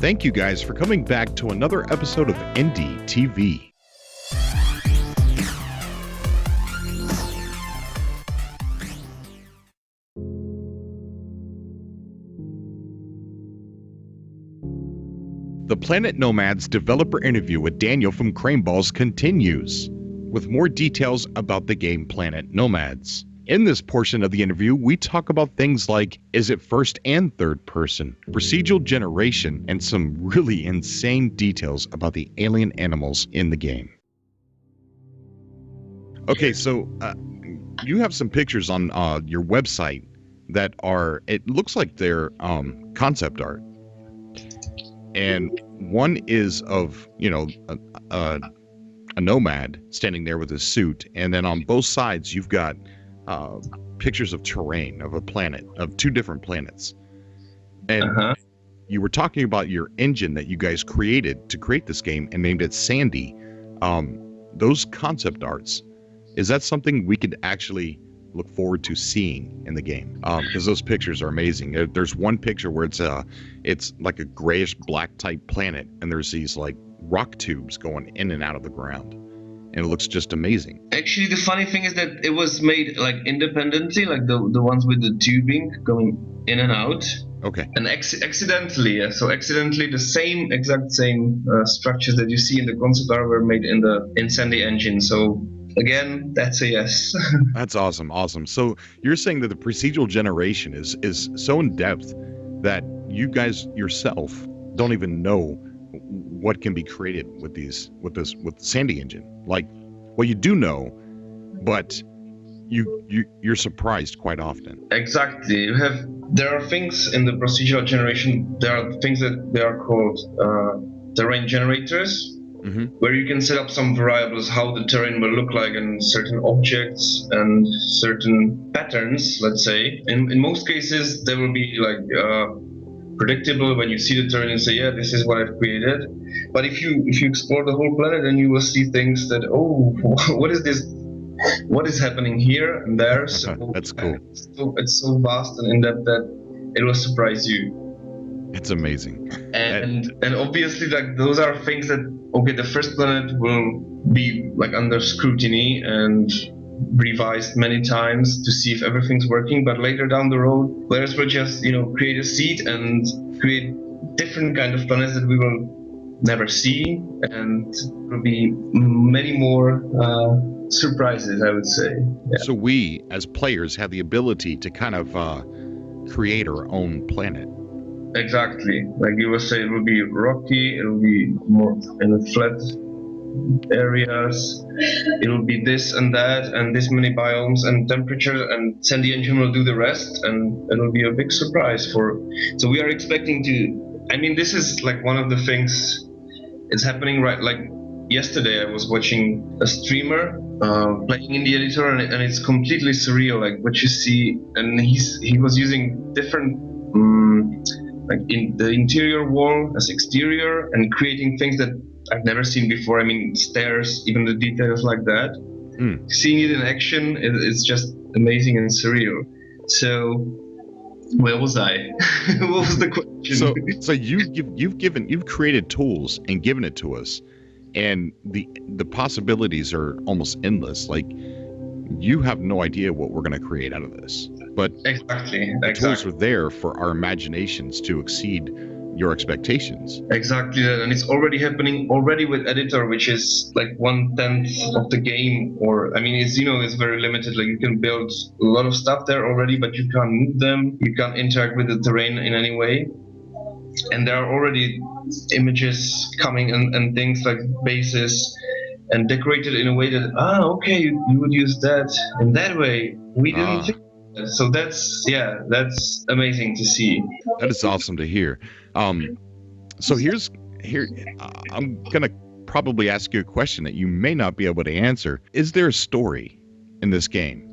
Thank you guys for coming back to another episode of NDTV. The Planet Nomads developer interview with Daniel from Craneballs continues, with more details about the game Planet Nomads. In this portion of the interview, we talk about things like, is it first and third person, procedural generation, and some really insane details about the alien animals in the game. Okay, so you have some pictures on your website that are, it looks like they're concept art. And one is of, a nomad standing there with his suit. And then on both sides, you've got pictures of terrain of a planet, of two different planets. And you were talking about your engine that you guys created to create this game and named it Sandy. Those concept arts, is that something we could actually look forward to seeing in the game? Because those pictures are amazing. There's one picture where it's like a grayish black type planet, and there's these like rock tubes going in and out of the ground. And it looks just amazing. Actually, the funny thing is that it was made like independently, like the ones with the tubing going in and out. Okay. And accidentally, the exact same structures that you see in the concept art were made in Sandy engine. So again, that's a yes. That's awesome. So you're saying that the procedural generation is so in depth that you guys yourself don't even know what can be created with the Sandy engine. Like, well, you do know, but you're surprised quite often. Exactly. There are things in the procedural generation. There are things that they are called terrain generators, where you can set up some variables how the terrain will look like and certain objects and certain patterns. Let's say in most cases there will be like predictable when you see the terrain and say, yeah, this is what I've created. But if you explore the whole planet, then you will see things that, oh, what is this? What is happening here and there? So that's cool. It's so vast and in depth that it will surprise you. It's amazing. And obviously, like, those are things that, okay, the first planet will be like under scrutiny and revised many times to see if everything's working, but later down the road players will just create a seed and create different kind of planets that we will never see, and there will be many more surprises, I would say. Yeah. So we as players have the ability to kind of create our own planet. Exactly. Like you will say, it will be rocky, it will be more in the flat areas, it will be this and that and this many biomes and temperature, and Sandy engine will do the rest, and it will be a big surprise so we are expecting this is like one of the things it's happening right. Like yesterday I was watching a streamer playing in the editor, and it's completely surreal, like what you see, and he was using different like in the interior wall as exterior and creating things that I've never seen before. I mean, stairs, even the details like that. Seeing it in action, it's just amazing and surreal. So, where was I? What was the question? So you've created tools and given it to us, and the possibilities are almost endless. Like, you have no idea what we're going to create out of this, but exactly. Tools are there for our imaginations to exceed your expectations. Exactly that, and it's already happening with editor, which is like 1/10 of the game, or it's very limited. Like, you can build a lot of stuff there already, but you can't move them, you can't interact with the terrain in any way, and there are already images coming and things like bases and decorated in a way that okay, you would use that in that way. We didn't think. So that's amazing to see. That is awesome to hear. So here I'm gonna probably ask you a question that you may not be able to answer. Is there a story in this game,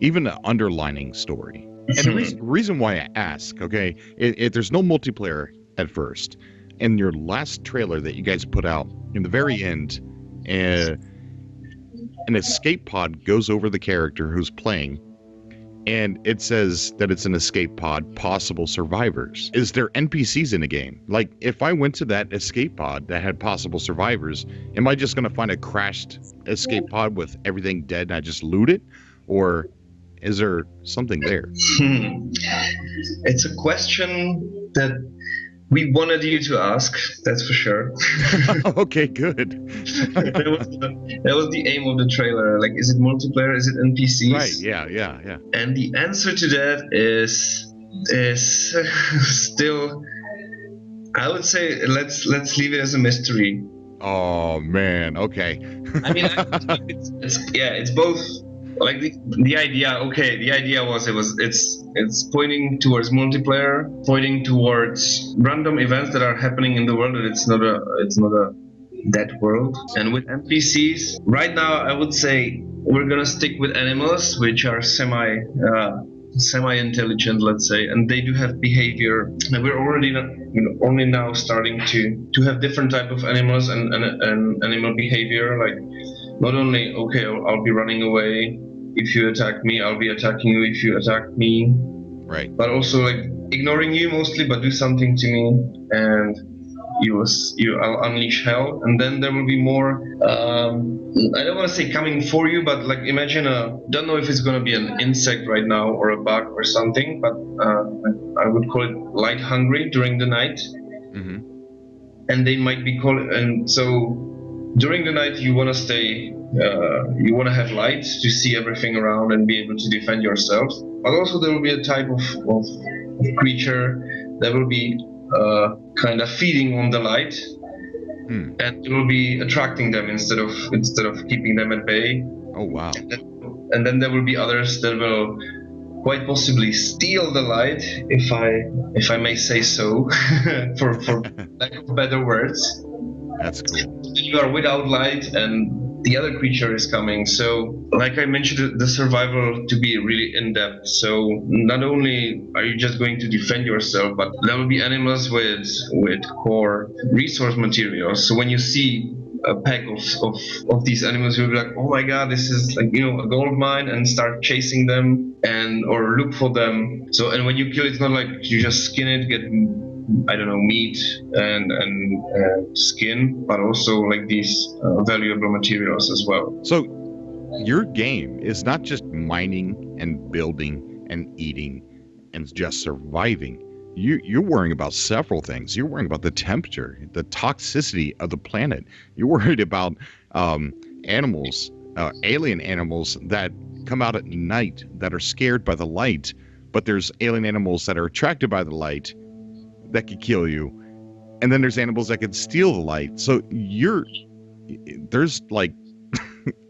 even an underlining story? And the reason why I ask, okay, there's no multiplayer at first. In your last trailer that you guys put out, in the very end, an escape pod goes over the character who's playing, and it says that it's an escape pod, possible survivors. Is there NPCs in the game? Like, if I went to that escape pod that had possible survivors, am I just going to find a crashed escape pod with everything dead and I just loot it? Or is there something there? It's a question that we wanted you to ask, that's for sure. Okay, good. that was the aim of the trailer. Like, is it multiplayer? Is it NPCs? Right, yeah. And the answer to that is still, I would say, let's leave it as a mystery. Oh man, okay. I mean, it's both. Like the idea, okay. The idea was it's pointing towards multiplayer, pointing towards random events that are happening in the world. And it's not a dead world. And with NPCs, right now, I would say we're gonna stick with animals, which are semi-intelligent, let's say, and they do have behavior. And we're already only now starting to have different type of animals and animal behavior. Like, not only, okay, I'll be running away. If you attack me, I'll be attacking you if you attack me. Right. But also, like, ignoring you mostly, but do something to me, and I'll unleash hell. And then there will be more, I don't want to say coming for you, but like, imagine don't know if it's going to be an insect right now or a bug or something, but I would call it light hungry during the night. Mm-hmm. And they might be called, and so during the night you want to stay, you want to have light to see everything around and be able to defend yourself. But also there will be a type of creature that will be kind of feeding on the light, and it will be attracting them instead of keeping them at bay. Oh wow. And then there will be others that will quite possibly steal the light, if I may say so, for lack of better words. That's cool. You are without light and the other creature is coming. So, like I mentioned, the survival to be really in depth. So not only are you just going to defend yourself, but there will be animals with core resource materials. So when you see a pack of these animals, you'll be like, oh my god, this is like, a gold mine, and start chasing them or look for them. So, and when you kill, it's not like you just skin it, get, I don't know, meat and skin, but also like these valuable materials as well. So your game is not just mining and building and eating and just surviving. You're worrying about several things. You're worrying about the temperature, the toxicity of the planet. You're worried about animals, alien animals that come out at night that are scared by the light, but there's alien animals that are attracted by the light that could kill you, and then there's animals that could steal the light. So there's like,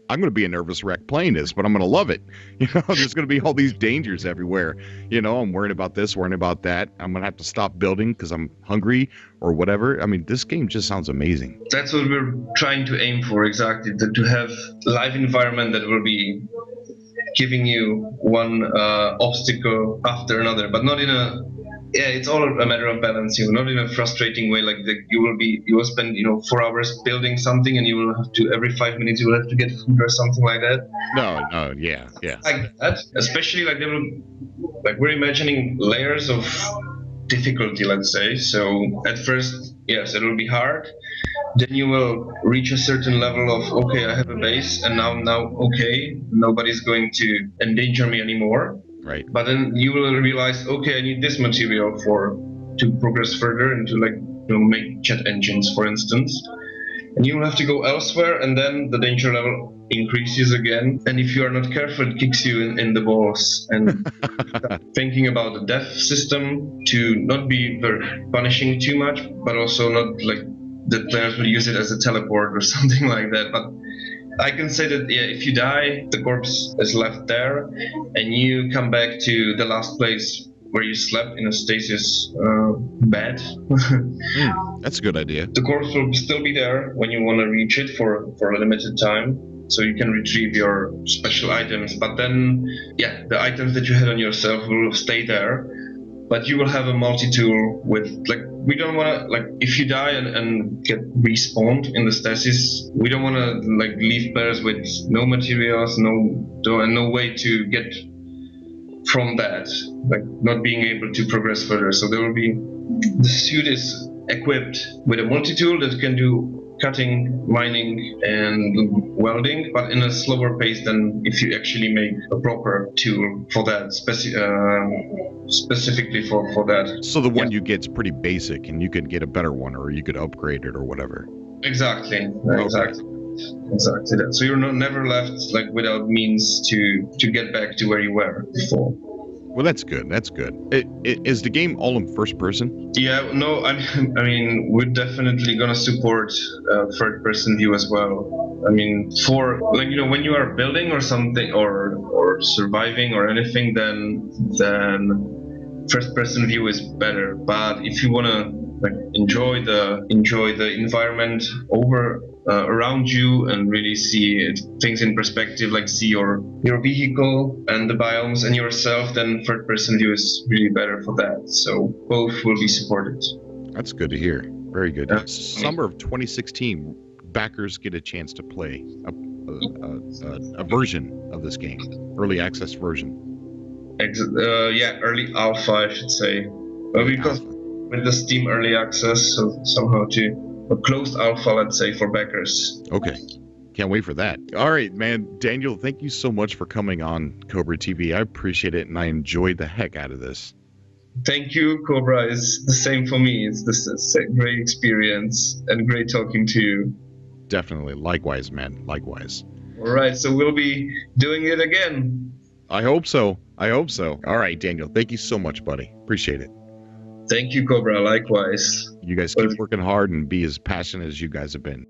I'm going to be a nervous wreck playing this, but I'm going to love it. There's going to be all these dangers everywhere. I'm worried about this, worrying about that. I'm going to have to stop building because I'm hungry or whatever. I mean, this game just sounds amazing. That's what we're trying to aim for, exactly. To have a live environment that will be giving you one obstacle after another, but not in a, it's all a matter of balance, not in a frustrating way, like you will spend 4 hours building something and you will have to, every 5 minutes you will have to get food or something like that. No, yeah. Like that, especially like we're imagining layers of difficulty, let's say. So at first, yes, it will be hard. Then you will reach a certain level of, okay, I have a base, and now okay, nobody's going to endanger me anymore. Right. But then you will realize, okay, I need this material to progress further and to make jet engines, for instance. And you will have to go elsewhere, and then the danger level increases again. And if you are not careful, it kicks you in the balls. And thinking about the death system to not be very punishing too much, but also not like the players will use it as a teleport or something like that. But I can say that, if you die, the corpse is left there, and you come back to the last place where you slept in a stasis bed. That's a good idea. The corpse will still be there when you want to reach it for a limited time, so you can retrieve your special items. But then, the items that you had on yourself will stay there, but you will have a multi-tool with, like, we don't want to, if you die and get respawned in the stasis, we don't want to, leave players with no materials, no way to get from that, like not being able to progress further. So there will be, the suit is equipped with a multi-tool that can do cutting, mining, and welding, but in a slower pace than if you actually make a proper tool for that, specifically for that. So the one you get's pretty basic, and you could get a better one, or you could upgrade it, or whatever. Exactly. Okay. Exactly that. So you're never left like without means to get back to where you were before. Well, that's good. That's good. Is the game all in first person? Yeah, no, I mean, we're definitely gonna support third-person view as well. I mean, for like, you know, when you are building or something, or surviving or anything, then first-person view is better. But if you wanna like enjoy the environment around you and really see things in perspective, like see your vehicle and the biomes and yourself, then third person view is really better for that. So both will be supported. That's good to hear. Very good. Summer of 2016, backers get a chance to play a version of this game, early access version. Early alpha, I should say, because with the Steam early access, so somehow to a closed alpha, let's say, for backers. Okay. Can't wait for that. All right, man. Daniel, thank you so much for coming on Cobra TV. I appreciate it, and I enjoyed the heck out of this. Thank you, Cobra. It's the same for me. It's a great experience and great talking to you. Definitely. Likewise, man. Likewise. All right. So we'll be doing it again. I hope so. All right, Daniel. Thank you so much, buddy. Appreciate it. Thank you, Cobra. Likewise. You guys keep working hard and be as passionate as you guys have been.